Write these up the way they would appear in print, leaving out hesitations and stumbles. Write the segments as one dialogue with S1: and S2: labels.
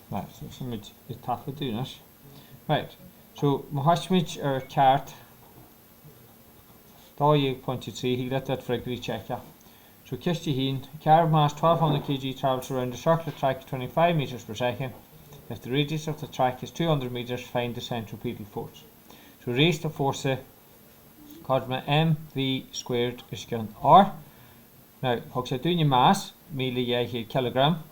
S1: Right, so simid is tafa doing it. Right, so mahashmich ceacht dá dhéag pointy trí híle that Fregri checker. So Kisti Heen, car mass 1200 kg travels around the circular track 25 meters per second. If the radius of the track is 200 meters, find the centripetal force. So raise the force cosma mv squared is given r. Now, hog sa doing your mass, mealy here kilogram.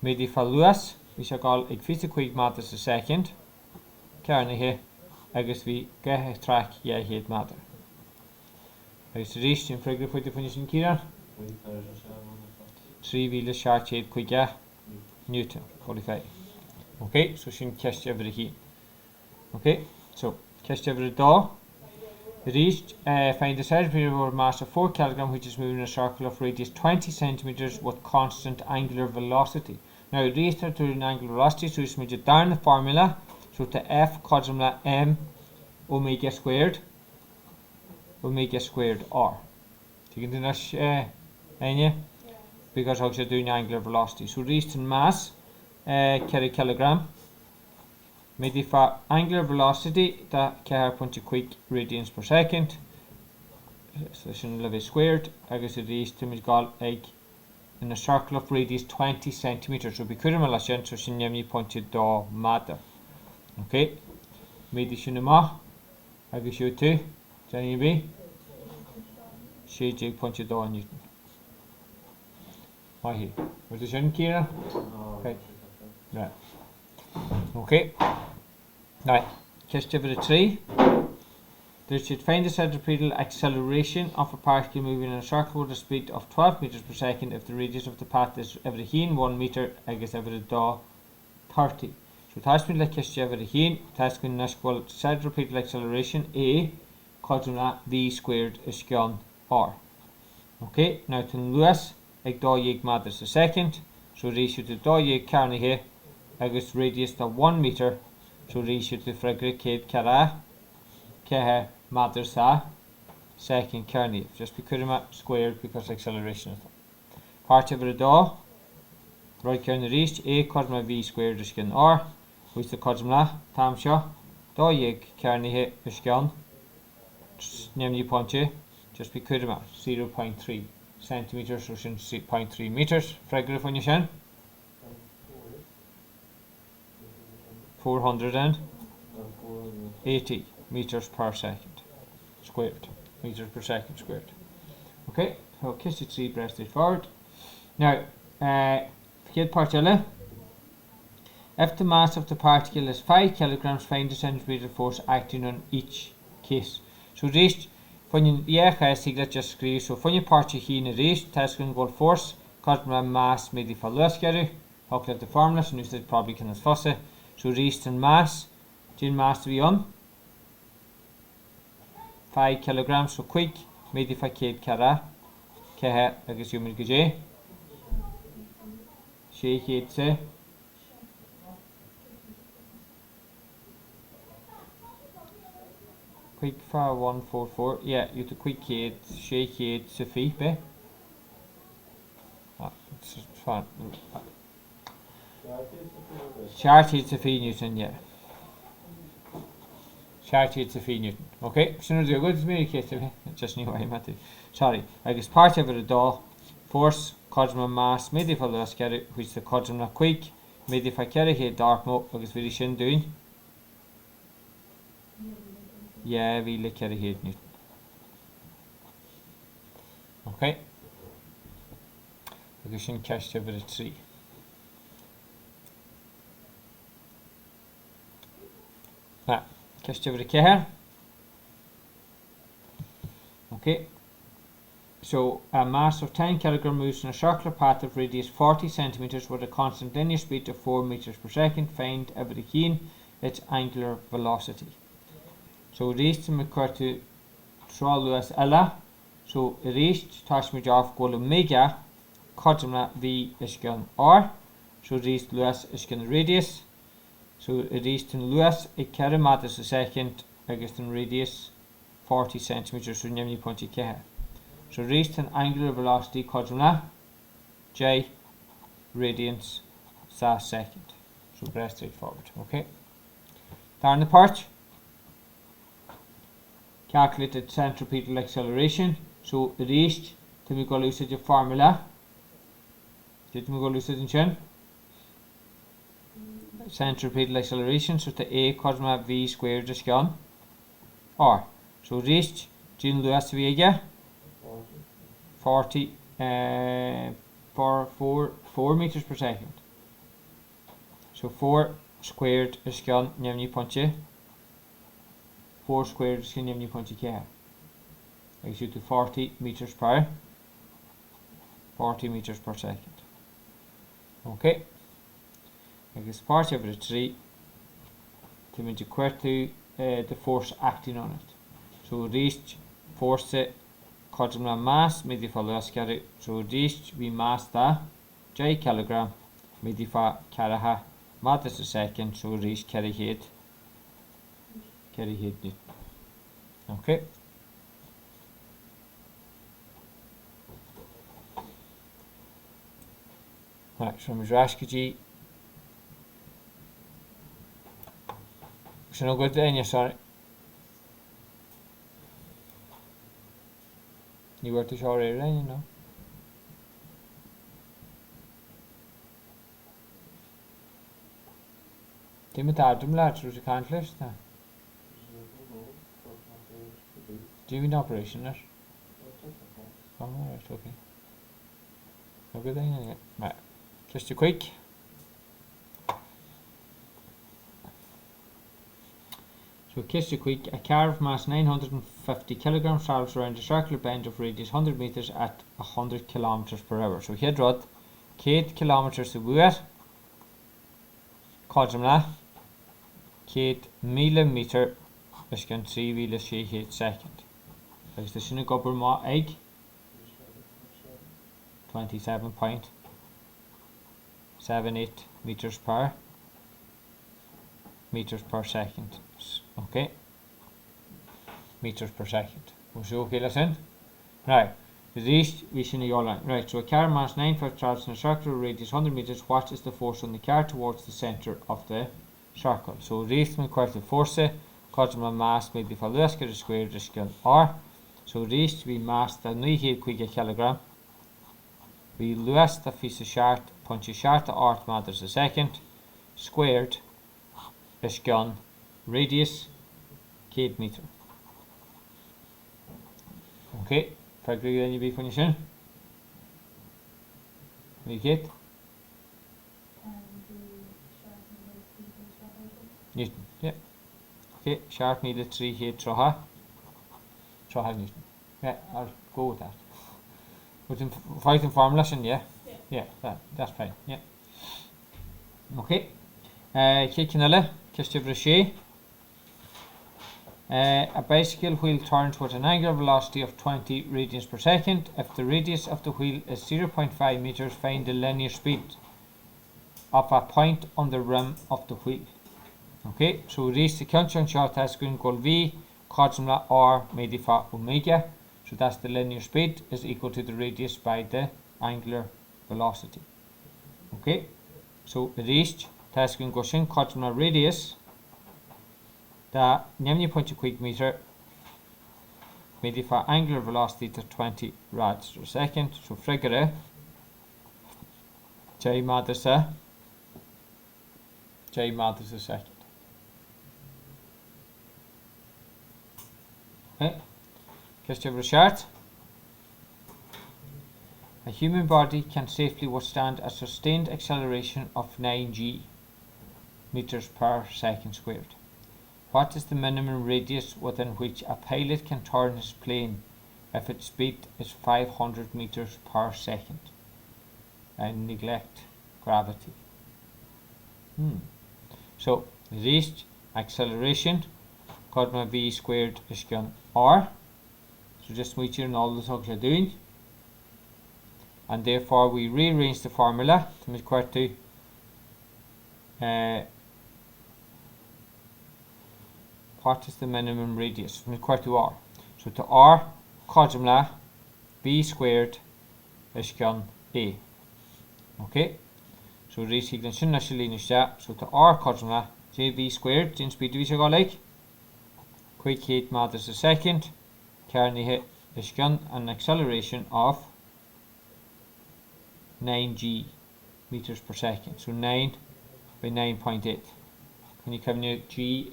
S1: Medi for Lewis, we shall call it Fisic matters a second. Carney here, agus we get track here matter. Is reached in Fregri for definition Kira? 3 wheelers short 8 quicker Newton 45. Okay, so she cast every heat. Okay, so cast every door. Reached find the centripetal mass of 4 kg, which is moving in a circle of radius 20 centimeters with constant angular velocity. Now reached to an angular velocity, so it's made down the formula. So to F cosmla m omega squared r. So you can do this because I'm doing angular velocity. So reached in mass kilogram. Maybe for angular velocity that care point quick radians per second. So it's squared. I guess it is to me like in a circle of radius 20 centimeters. So because I'm a so she name pointed do matter. Okay. Maybe shinema. I guess you too. Jenny B. She jig pointed do Newton. Why here? Was the shin Kira? Okay. Right. Okay. Now, just over the tree. There should find the centripetal acceleration of a particle moving in a circle with a speed of 12 meters per second if the radius of the path is every heen 1 meter, I guess every da 30. So that's been like just every heen, that's been called centripetal acceleration A, cosina V squared is gone R. Okay, now to Lewis, like da yig matters a second, so ratio to da yig carny here, I guess radius to 1 meter, so ratio to Frederick Kate Kara, Kehe matters a second carny, just because I'm squared because acceleration is part of the da, right carny reached A cosma V squared is gone R, which the cosma tamsha, da yig carny here is gone, name you point just because I'm 0.3 centimeters or 0.3 meters. Frederick when you shan 480 meters per second squared. Meters per second squared. Okay, so kiss it 3 breasted forward. Now, forget particle. If the mass of the particle is 5 kilograms, find the centripetal force acting on each case. So this when you just screw so when you part here in a race, test going goal force, cause my mass maybe for less carry, hook at the formula, and you said probably can as fussy. So race and mass, gene mass to be on 5 kilograms, so quick, maybe if I can't cara, I guess you will get J. Shake it, say. Quick for 144, yeah, you to quick it, shake it, Sophie, be. It's fun. Chart it, Sophie Newton, yeah. Chart it, Sophie Newton. Okay, so now do good to me, just knew I meant it. Sorry, I guess part of it all, force, cosma mass, maybe if I lost carry, which the cosma quick, maybe if I carry here dark mode, I guess very shin doing. Yeah, we look at it here, Newton. Okay. We can catch over the tree. Ah, catch over the care. Okay. So a mass of 10 kg moves in a circular path of radius 40 centimeters with a constant linear speed of 4 meters per second. Find every keen its angular velocity. So reached to McCur to Lewis Ella. So reached touch me off goal omega cosmla V is gone R. So reached Lewis is gone radius. So reached in Lewis a kilometers a second, I guess in radius 40 centimeters, so name you point K. So reached an angular velocity cosmla J radians sa second. So very straightforward. Okay. Down the part. Calculated centripetal acceleration. So reached to me go use the formula. Did me go use it in chin? Centripetal acceleration. So to A cosma V squared is gone. R. So reached June Lewis Vega 40 for 4 meters per second. So 4 squared is gone Nimni Punche. 4 squared is Nimni Punche K. Takes you to 40 meters per 40 meters per second. Okay. I guess part of the 3 to make to the force acting on it. So reached force cosmla mass midi follow carry. So reached we mass da J kilogram midi fa caraha meters a second. So reached carry head Newton. Okay. Right, so Mizrashkaji. So no good then, sorry. You were to show it then, you know. Timmy Tardum lads, you can't list that. Do you mean operation there? Oh, right, okay. No good then, right. Just a quick. So just a quick, a car of mass 950 kilograms travels around a circular bend of radius 100 meters at 100 kilometers per hour. So here rod, 8 kilometers a hour, cosmla, 8 millimeter, is going 3 wheel 8 second. Is the sinne gobber ma egg 27.78 meters per second. Okay, meters per second. We'll show okay, listen. Right, the reached we see your line. Right, so a car mass 950 travels in a circular radius 100 meters. What is the force on the car towards the center of the circle? So reached me quite the force. Cosma mass maybe for less get a square is equal R. So reached we mass the new here quick a kilogram. We lose the Fisic punch a shart the art meters a second squared is gone radius kid meter. Okay, probably then you be finishing. You get Newton, yeah. Okay, sharp needed 3 here Troha Newton. Yeah, I'll go with that. With fighting formulas and yeah, that's fine. Yeah. Okay. Kikinale, Kistivrashi. A bicycle wheel turns with an angular velocity of 20 radians per second. If the radius of the wheel is 0.5 meters, find the linear speed of a point on the rim of the wheel. Okay, so reach the conjunction shot has going called V, cosmla R, medifa omega. So that's the linear speed is equal to the radius by the angular velocity. Okay, so reached task going question cosmla radius. The nemni point quick meter medifa angular velocity to 20 rads per second. So frigere J matters a second. Okay, question Richard. A human body can safely withstand a sustained acceleration of 9 meters per second squared. What is the minimum radius within which a pilot can turn his plane if its speed is 500 meters per second and neglect gravity? So reached acceleration cosma V squared is gone R. So just make sure all the things you're doing. And therefore we rearrange the formula to make quite to what is the minimum radius from quite to R. So to R cosmla V squared is gone A. Okay, So rís higlan sin na líneiste, so tá r codumla jv squared din speed vi go like quick heat meters a second carnithe is gun an acceleration of 9g meters per second. So 9 by 9.8. Can you come near g?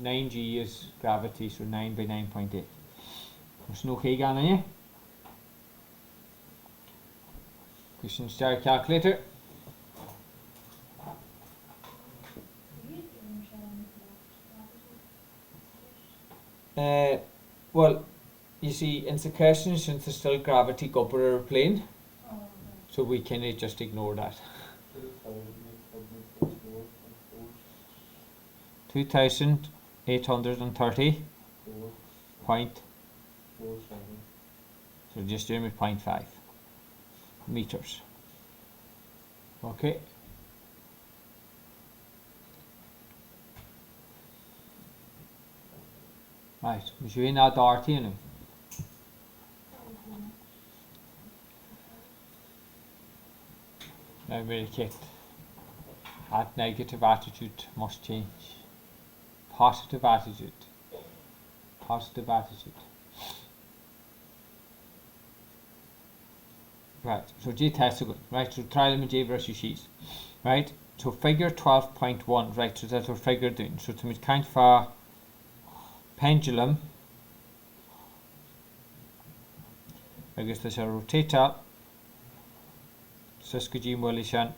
S1: 9g is gravity, so 9 by 9.8. There's no key on you. Question star calculator. Well, you see, in the question, since there's still gravity go per airplane, so we can just ignore that. 2,830.4. So just do 0.5 meters. Okay. Right, we should now Darty in him. Now very kicked. That negative attitude must change. Positive attitude. Positive attitude. Right, so G test again. Right, so try them in J versus sheets. Right, so figure 12.1. Right, so that's our figure doing. So to meet kind for pendulum, agus tá sé rotéta sus go dtí mula sin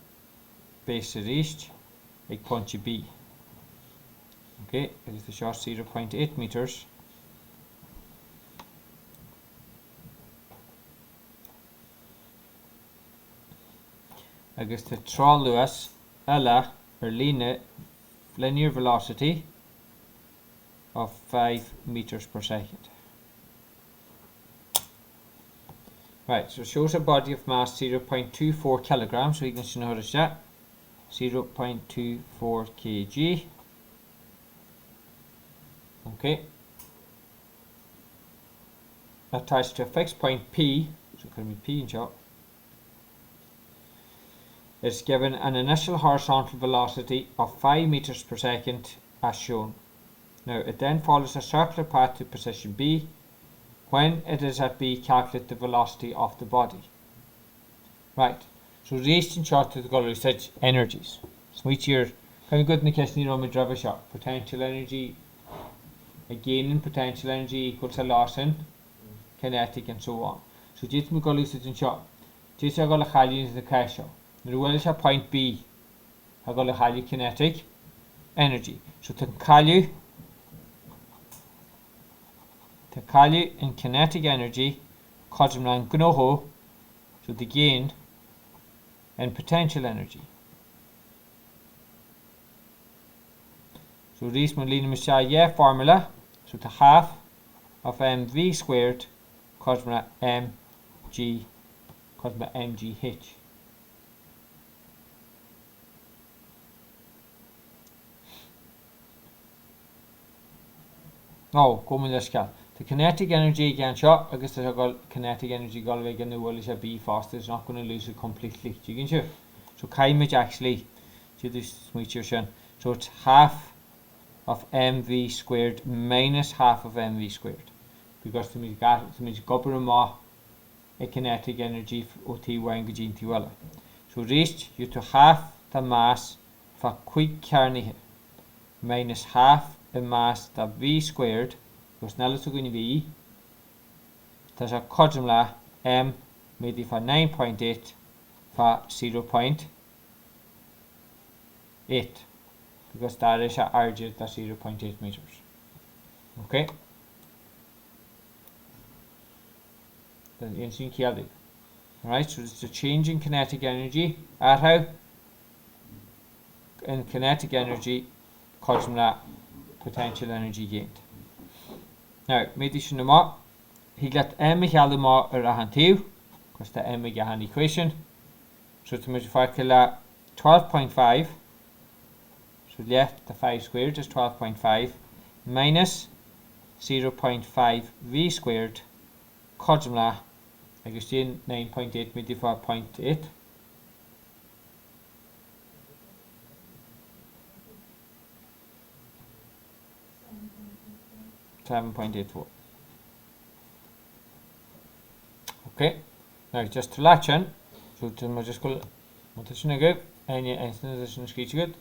S1: base a ríist ag pointí B. Okay, agus tá seo 0.8 meters. Agus tá trán luas eile líne linear velocity of 5 meters per second. Right, so it shows a body of mass 0.24 kilograms, so you can see notice that 0.24 kg. Okay, attached to a fixed point P, so it can be P in short. It's given an initial horizontal velocity of 5 meters per second as shown. Now it then follows a circular path to position B. When it is at B, calculate the velocity of the body. Right, so raised in short to the goal such energies. So each year, kind of good in the case you me drive a shot. Potential energy, a gain in potential energy equals a loss in kinetic and so on. So just me goal such in short. Just I got a high in the cash show. Now well is a point B. I got a high kinetic energy. So to calculate in kinetic energy, cosmlan gnoho, so the gain in potential energy. So this is formula, so the half of mv squared cosmla mg cosmla mgh. No, come on, let's go. The kinetic energy again shot, I guess there's a kinetic energy goal again the world is a B fast, it's not going to lose it completely. You can see. So Kaimage actually do this switch. So it's half of mv squared minus half of mv squared. Because to me copper a kinetic energy for OT wangajin tiwala. So raised you to half the mass for quick carnithe minus half the mass the v squared. Because now let's go to V. There's a codumla M maybe for 9.8 for 0.8 because that is a RJ that's 0.8 meters. Okay. Then you can see alright, so it's a change in kinetic energy at how in kinetic energy codumla potential energy gained. Now, maybe you know he got m equal more around 2 because the m is an equation. So to multiply 12.5. So left the 5 squared is 12.5 minus 0.5 v squared cosmla I guess 9.8 maybe for 0.8 7.84. Okay, now just to latch in, so to my just go, what is going to go? Any instance is going to good.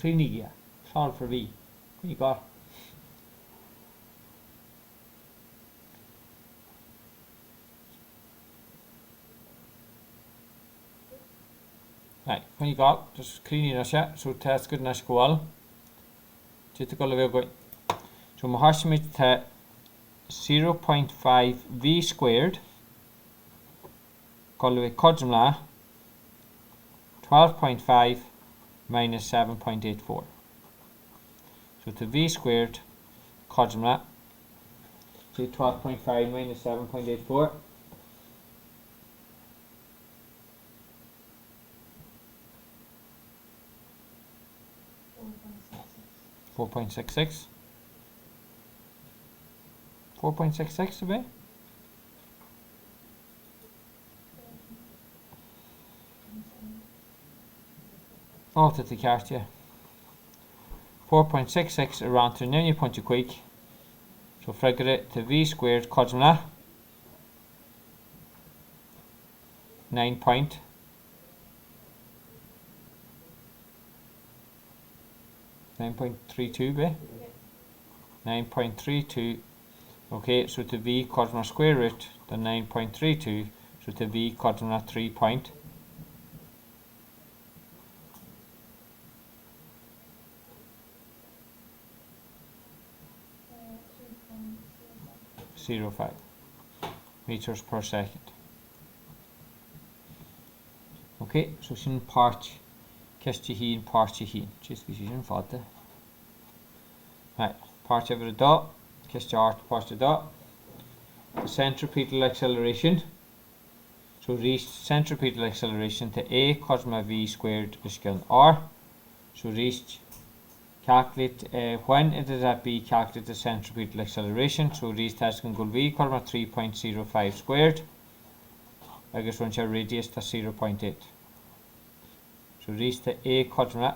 S1: Trinigia, solve for V. What you got? Right, when you got just cleaning us, yeah, so test good enough go all. Just go away going. So my hash meet 0.5 V squared. Go away codjumla 12.5 minus 7.84. So to V squared codjumla. So 12.5 minus 7.84. 4.66. 4.66 to be? Oh, to the cast, yeah. 4.66 around to new point you quick. So figure it to V squared codjumla 9.32 be? 9.32. Okay, so to V codjumla square root the 9.32, so to V codjumla 3.06. meters per second. Okay, so sin part Kestiheen partiheen. Just vision fatte. Right, part of the dot, Kestart part of the dot. The centripetal acceleration. So reach centripetal acceleration to A cosma V squared is equal to R. So reach calculate when it is at B, calculate the centripetal acceleration. So reach that's going to go V cosma 3.05 squared. I guess once your radius to 0.8. So reach the A cosma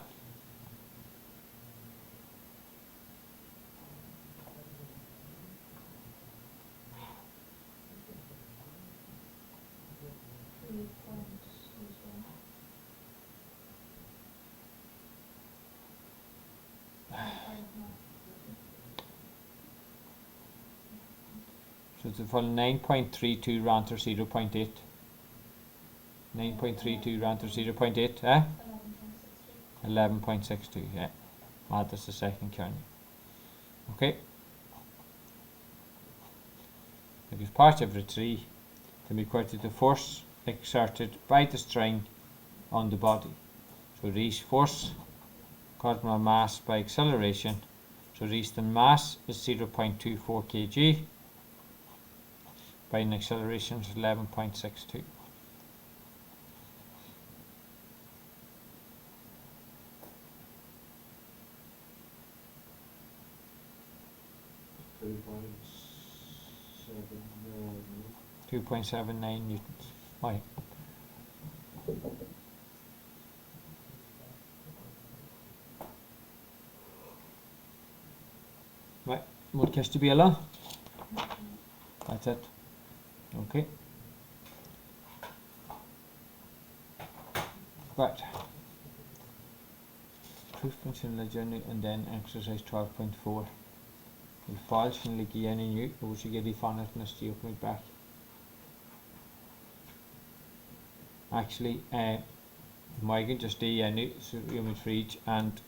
S1: 9.32 round to 0.8. 9.32 round to 0.8, eh? 11.62, yeah. Add this a second, can you? Okay. Because part of the tree can be equated to force exerted by the string on the body. So reach force cosma mass by acceleration. So reach the mass is 0.24 kg. By an acceleration of 11.62. Two point seven nine newtons. Why? Right, more cash to be alone. That's it. Okay. Right. Proof function legend and then exercise 12.4. We false and like any new, we should get the fun at the steel point back. Actually, Megan just do any so you would reach and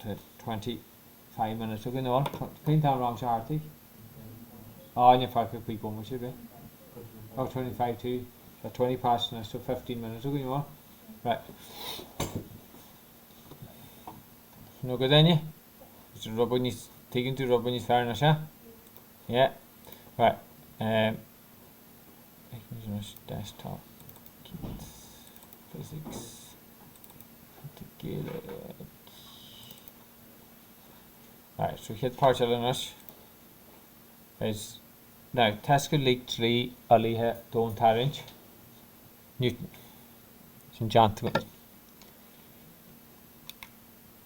S1: to 25 minutes ago. No, clean down wrong charity. Oh, and if I could keep going, what should be? Oh, 25 too. So 20 past and so 15 minutes ago, you know. Right. No good then, yeah? It's a rubber needs taken to rubber needs fairness, yeah? Yeah. Right. Desktop. Physics. Together. Right, so hit partial in us is now test go leak 3 alihe don't tarrange Newton. Sin John.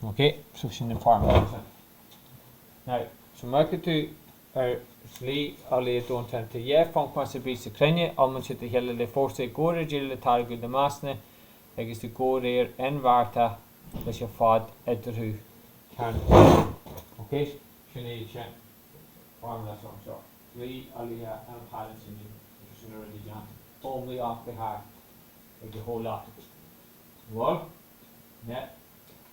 S1: Okay, so sin the formula. Now, so market to our slee alihe don't tarrange to funk possibly the crane almost the hele le force gore gil the target the masne agus the gore en varta is your fad edru can. Okay, sin formula so slee alihe and tarrange in already John. Only off the heart. Like the whole lot of it. Well, yeah,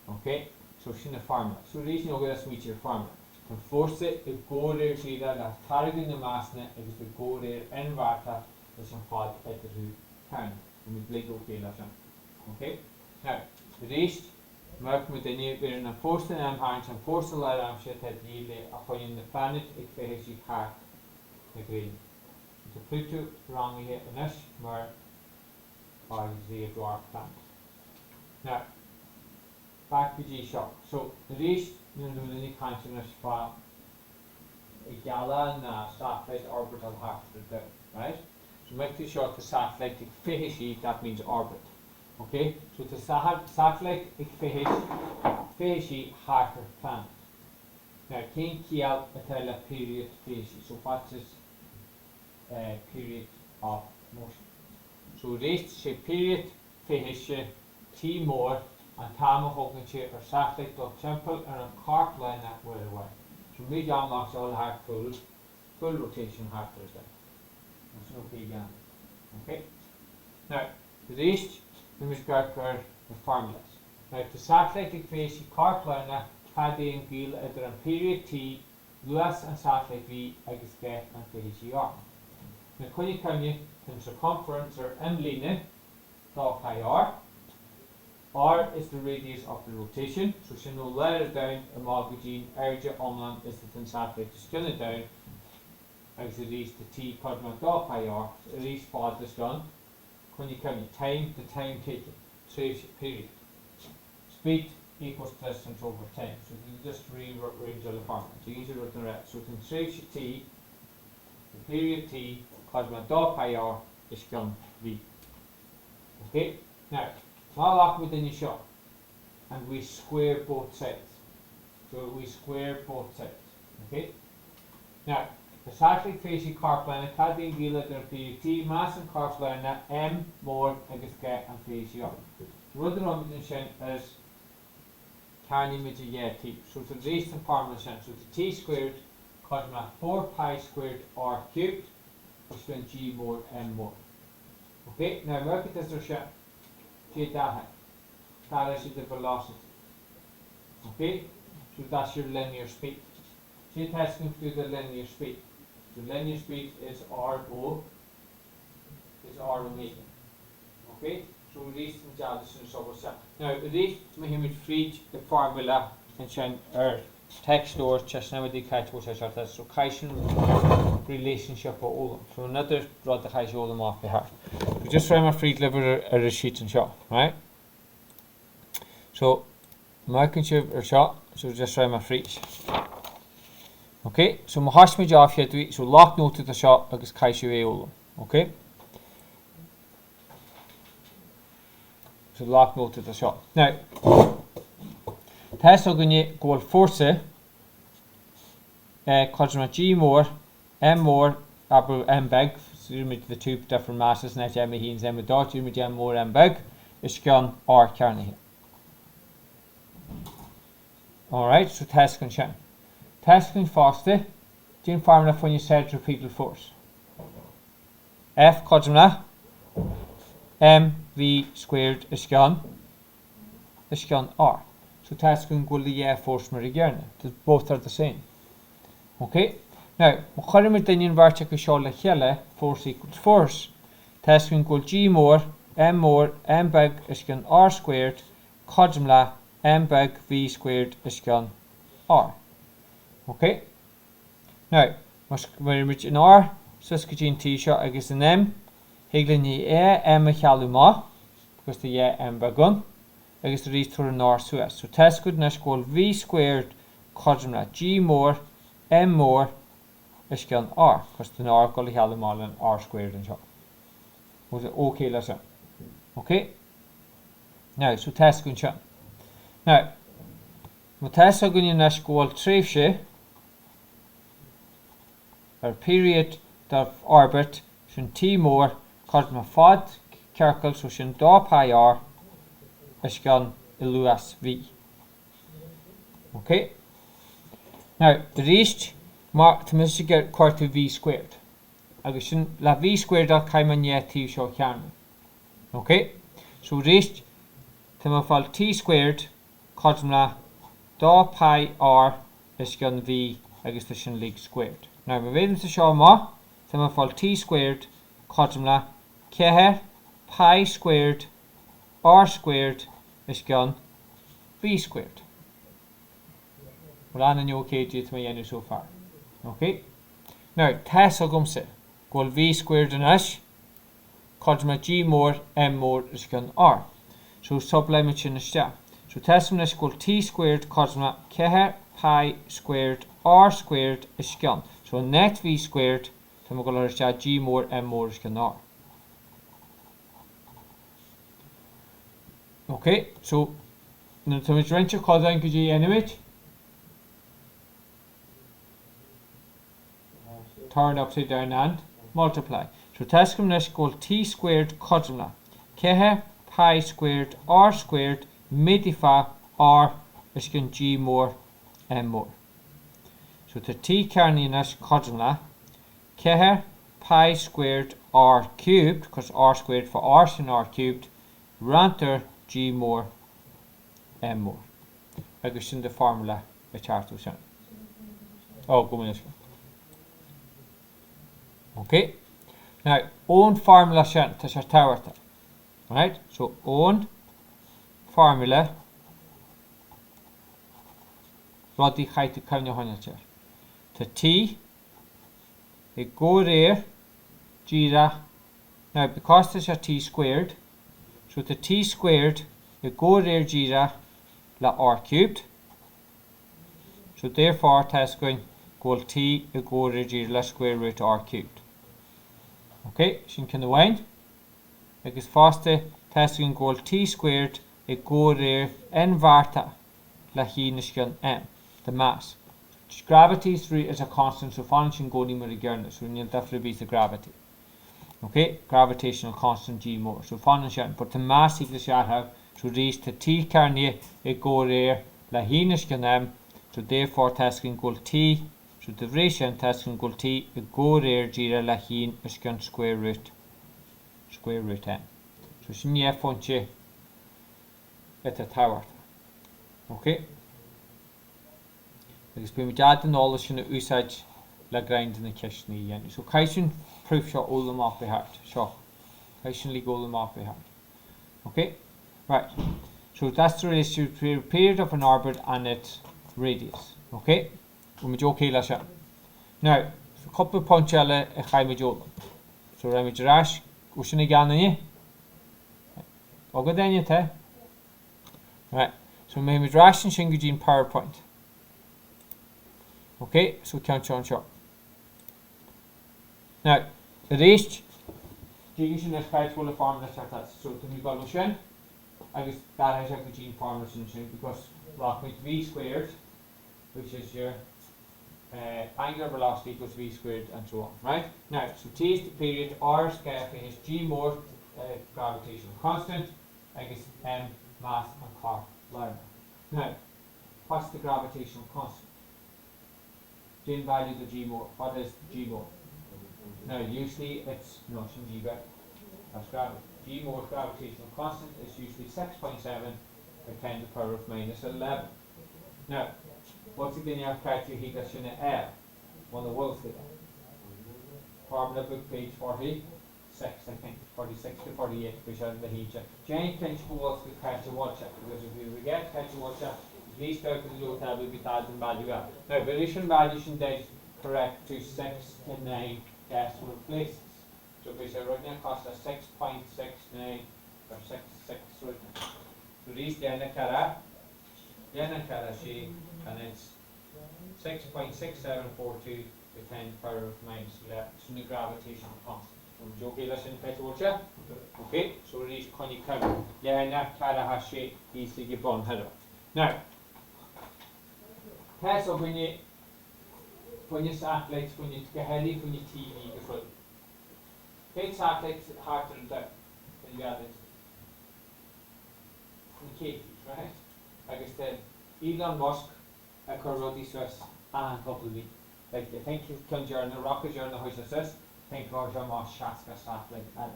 S1: okay, so she's a farmer. So the reason you're going to switch your farmer. Can force it, if go there, see that, targeting the masne, if it's the go there, and vata, there's some hot at the root can. And we blink okay, that's okay. Now, the rest, Mark with the new, we're in a force and hands and force the light arm shit at the upon the planet, it fails you heart. Agree. The Pluto, wrong here, and this, more. Or the dwarf plant. Now, back to G shot. So the rest you do any consciousness for a gala and satellite orbital half the right? So make this short the satellite fish that means orbit. Okay? So the satellite fish half planet. Now can kill a period fish. So what's this period of motion? So rest she period fihishe T more and Tama Hogan or satellite of temple and a cork line that way away. So mid unlocks all hard full rotation hard Thursday. That's no big again. Okay? Now the rest we must go the formulas. Now the satellite fish cork line had the angle at the period T Lewis and satellite V agus get and fihishe R. Now can you in circumference or m line dot pi r. R is the radius of the rotation. So she no letter down a magazine area omland is the satellite to spin it down as it is the t quadrant dot pi r. So it is for this gun. When you count time, the time taken, trace period. Speed equals distance over time. So you just rearrange all the formula. So you use it with the rest. So you can trace t, the period t quadrant dot pi r is gun v. Okay, now now lock within your shot and we square both sides. So we square both sides. Okay, now the satellite facing car planet had the angular there be t mass and car planet m more agus get and face you up. The other one is can image t. So the recent formula so the t squared quadrant 4 pi squared r cubed. Which when G more M more. Okay, now work it as a shot. That is the velocity. Okay, so that's your linear speed. So testing through the linear speed. The linear speed is RO is R omega. Okay, so we reach the Jadison so now this we freed the formula and send our text stores just now the catch was so Kaisen relationship or all. So another rod the high all them off behalf. We just frame a free liver a sheet and shot, right? So marking ship or shot, so just frame a free. Okay, so my hash me off here so lock note to the shot agus Kaishu all. Okay. So lock note to the shot. Now test going go force quadrant G more M more upper M big so the two different masses net M heens M dot you M more M big is gone R carne here. Alright, so test can check. Test can faster. Gene formula when you said repeated force. F quadrant M V squared is gone R. So test can go the force more again. Both are the same. Okay. Now, we can vertical force equals force. Test can go G more, M big is gone R squared, quadrumla M big V squared is gone R. Okay. Now, we're in R, so it's going T shot against an M. Higlin ye M chaluma, because the M big gun, against the reach to an R so test could nash called V squared Codrumla G more M more is gan R, because the R got the mal and R squared and so. Was it okay, lesson? Okay? Now, so test gun shot. Now, my test gun in this goal trefshe or period of orbit shin T more cosma fod circle so shin da pi R is gan iluas V. Okay? Now, the rest mark to get quarter V squared. Agus shin la V squared dot caiman yet T show can. Okay? So rest to fall T squared cosma da pi R is gan V agus the shin league squared. Now, we wait to show ma to fall T squared cosma ceacht pi squared R squared is gan V squared. Well, I know okay to my end so far. Okay? Now, test agumse. Go V squared in ash. Cosma G more M more is gan R. So sublimate in the step. So test from this go T squared cosma ceacht pi squared R squared is gan. So net V squared to my go G more M more is gan R. Okay, so now to my wrench your cause and G anyway. Turn upside down and multiply. So test from this go T squared cosma ceacht pi squared R squared midifa R is gan G more M more. So the T carny in this cosma ceacht pi squared R cubed, because R squared for R and R cubed, ranter G more M more. Agus in the formula a chart of Oh, go in. Okay. Now, own formula shen to your tower. Right? So, own formula. What the height to come to T. A go there. Gira. Now, because this is T squared. So, the T squared. A go there gira. La R cubed. So, therefore, test going. Go T. A go there gira. La square root R cubed. Okay, shin can the wind. Agus faste testing goal T squared a go there N varta la hinishkan M, the mass. Gravity through is a constant, so function go nimmer again, so you'll definitely be the gravity. Okay, gravitational constant G more. So function, but the mass equals have so reach to T carne a go there la hinishkan M, so therefore testing goal T. So the ratio testing goal T a go there gira la hin is gan square root n. So shin ye funche at the tower. Okay. Because we had the knowledge in the usage la grind in the kitchen again. So kaishin proof shot all them off by heart. Sure. Kaishin league all them off by heart. Okay. Right. So that's the ratio between the period of an orbit and its radius. Okay. Okay, now, a couple of punchella a caibidil. So Ramage Rash, Ushini Ganani. Ogadanya. Right, so maybe Rash and Shingujin PowerPoint. Okay, so count on shop. Now, the rest, Jigishin is quite full of formulas like that. So to me, Balushan, I guess that has a gene formulas in because rock with V squared, which is your angular velocity equals V squared and so on, right? Now, so T is the period, R scale is G more gravitational constant, I guess M mass and car liner. Now, what's the gravitational constant? Gene value of G more. What is G more? Now, usually it's notion G back. That's gravity. G more gravitational constant is usually 6.7 by 10 to the power of minus 11. Now, what's again your criteria here? That's in the L. One of the world's data. Formula book page 46, I think. 46 to 48, which are the heat check. Giant pinch walls to catch a watch check. Because if we forget catch a watch check, at least out of the low tab will be bad and value. Now, variation value should be correct to 6 to 9 decimal places. So we say right now cost us 6.69 or 6 right now. So these Yana Kara she and it's 6.6742 to 10 power of minus 11. So the gravitational constant. So okay, listen, Peter. Okay, so it is Connie Cover. Yeah, and that Clara has she easily give on header. Now, here's when you satellites, when you get heavy, when you TV the foot. Take satellites harder than that. When you add it. The cables, right? Like I said, Elon Musk, a Corrodi Swiss, and couple of me. Like you think he's come during the rocket during the house of this, think Roger Moss Shaska satellite and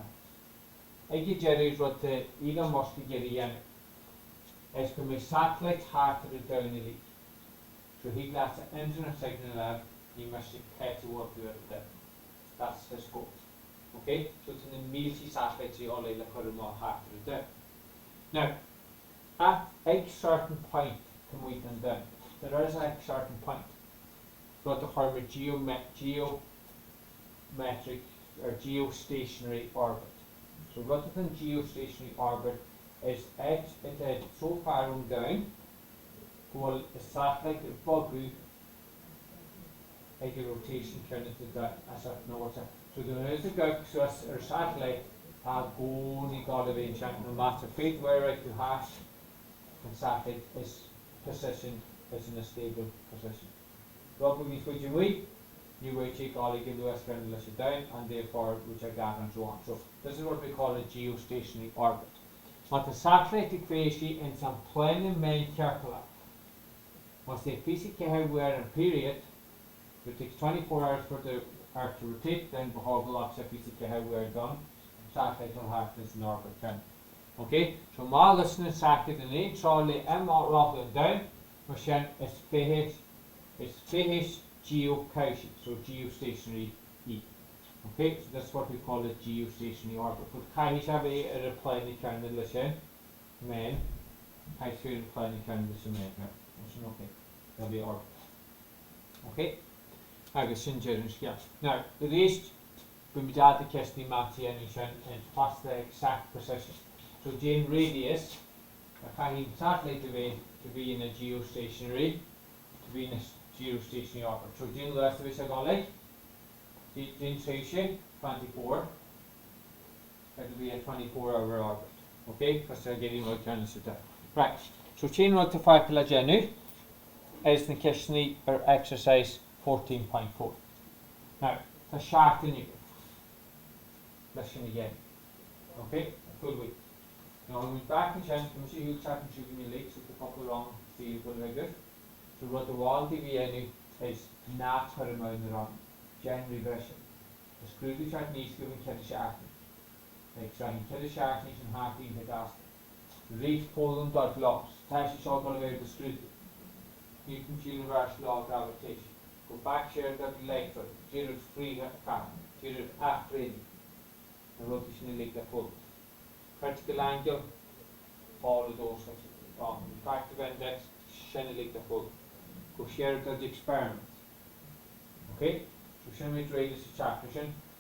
S1: I get Jerry's what the Elon Musk get in. It's going to be satellite harder down the league. So he lets the internet signal out, he must pay to work with it. That's his goal. Okay? So it's in the multi satellites you all like put them all harder down. Now, at a certain point can we come down. There is a certain point. Got the term of geometric or geostationary orbit. So rather than geostationary orbit is X into so far on down, while a satellite above you, like a rotation turn into that as a no what's that. So there is a go so as a satellite have only got to be in no matter feet where it to hash the satellite is positioned is in a stable position. Probably which you will take all the US kind of down and therefore which are gathered and so on. So this is what we call a geostationary orbit. But the satellite equation in some plain main calculus was the Fisic everywhere in a period it takes 24 hours for the Earth to rotate, then the whole lots of Fisic everywhere done. Satellite will have this in orbit turn. Okay, so my listening satellite in the trolley and not rolling down, machine is Fisic geocaching, so geostationary E. Okay, so that's what we call a geostationary orbit. But Kaish have a replying kind of listen, man. I feel replying kind of listen, man. Okay, that'll be orbit. Okay, agus in yeah. Now, the rest, when we did the question, Matty and what's the exact precision? So, Jane radius, a satellite to be in a geostationary, geostationary orbit. So, Jane last of us are going like Jane station 24. It will be a 24-hour orbit. Okay, because they're getting right down to that. Right. So, Jane wrote the 5 Pelagenu is the question or exercise 14.4. Now, the ceacht in you. Listen again. Okay, a full week. Now, we'll be back in chance to see who's starting to give me leaks with a couple wrong, see you good like this. So, what the wall TV is not put them out in the wrong. Generally, version. The screw the chart needs to give him ceacht. Like, so, he ceacht needs and half in the gas. The reef pull them dot blocks. Tashi shot all away the screw. You can feel the reverse law of gravitation. Go back here that leg foot. Zero free carbon. Zero after reading. The rotation leg that full. Critical angle. All of those things. Factor index. Shine leg that full. Go share the experiment. Okay? So shine me trade this chapter.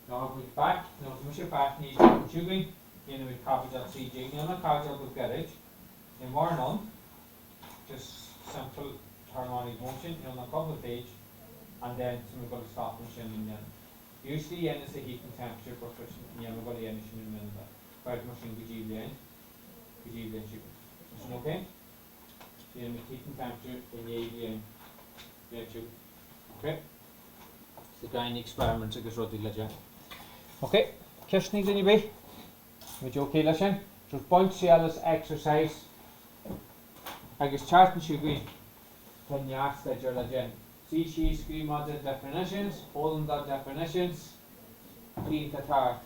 S1: Now we'll back. Now to push it back needs shooting. You know we copy that CJ. You know copy that with garage. In more none. Just simple harmonic motion, on a couple of page, and then we've got to stop machine in the usually n is the heat and temperature for friction, and we've got the energy in the middle. Right machine gajiblen sugar. Is it okay? So you have heat and temperature in the sugar. Okay? It's the gyne experiments agus ruddy legend. Okay, Kirsten did you be? Would you okay listen? So point CLS exercise. I guess chart and sugar. When you ask that you're legend. See, she scream out the definitions, hold them the definitions, clean the chart.